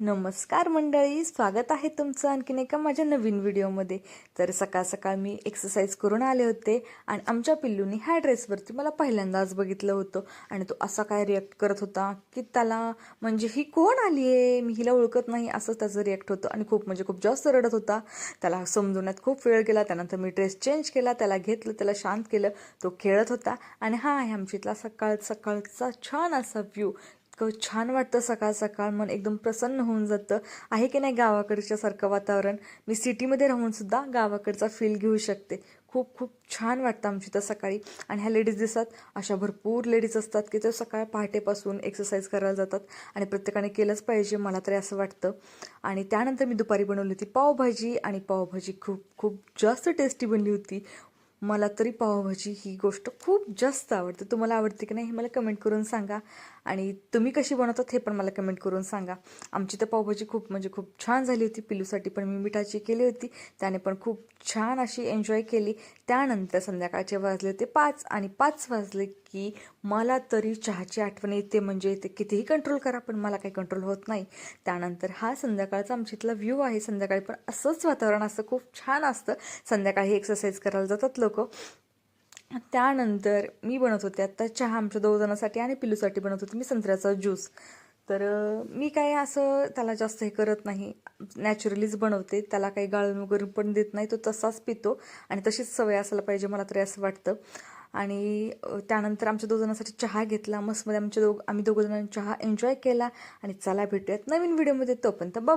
नमस्कार मंडळी, स्वागत आहे तुमचं आणखीन एका माझ्या नवीन व्हिडिओमध्ये. तर सकाळ सकाळ मी एक्सरसाइज करून आले होते आणि आमच्या पिल्लूनी ह्या ड्रेसवरती मला पहिल्यांदाच बघितलं होतं आणि तो असा काय रिॲक्ट करत होता की त्याला म्हणजे ही कोण आली आहे, मी हिला ओळखत नाही असं त्याचं रिॲक्ट होतं आणि खूप जास्त रडत होता. त्याला समजवण्यात खूप वेळ गेला. त्यानंतर मी ड्रेस चेंज केला, त्याला घेतलं, त्याला शांत केलं. तो खेळत होता आणि हा आहे आमच्या इथला सकाळचा छान असा व्ह्यू. इतकं छान वाटतं सकाळ सकाळ, मन एकदम प्रसन्न होऊन जातं. आहे की नाही गावाकडच्या सारखं वातावरण. मी सिटीमध्ये राहून सुद्धा गावाकडचा फील घेऊ शकते. खूप छान वाटतं आमची तर सकाळी. आणि ह्या लेडीज दिसतात, अशा भरपूर लेडीज असतात की ते सकाळ पहाटेपासून एक्सरसाइज करायला जातात आणि प्रत्येकाने केलंच पाहिजे, मला तरी असं वाटतं. आणि त्यानंतर मी दुपारी बनवली होती पावभाजी आणि पावभाजी खूप जास्त टेस्टी बनली होती. मला तरी पावभाजी ही गोष्ट खूप जास्त आवडते. तुम्हाला आवडते की नाही हे मला कमेंट करून सांगा आणि तुम्ही कशी बनवतात हे पण मला कमेंट करून सांगा. आमची तर पावभाजी खूप छान झाली होती. पिलूसाठी पण मी मिठाची केली होती, त्याने पण खूप छान अशी एन्जॉय केली. त्यानंतर संध्याकाळचे वाजले ते 5 आणि 5 वाजले की मला तरी चहाची आठवण येते. म्हणजे ते कितीही कंट्रोल करा पण मला काही कंट्रोल होत नाही. त्यानंतर हा संध्याकाळचा आमच्या इथला व्ह्यू आहे. संध्याकाळी पण असंच वातावरण असतं, खूप छान असतं. संध्याकाळी एक्सरसाइज करायला जातात लोक. त्यानंतर मी बनवत होते आता चहा आमच्या 2 जणांसाठी आणि पिल्लूसाठी बनवत होते मी संत्र्याचा ज्यूस. तर मी काय असं त्याला जास्त हे करत नाही, नॅचरलीच बनवते. त्याला काही गाळून वगैरे पण देत नाही, तो तसाच पितो आणि तशीच सवय असायला पाहिजे, मला तरी असं वाटतं. आणि त्यानंतर आमच्या 2 जणांसाठी चहा घेतला मस्तमध्ये. आम्ही 2 जणांनी चहा एन्जॉय केला आणि चला भेटूयात नवीन व्हिडिओमध्ये. तोपर्यंत बाय.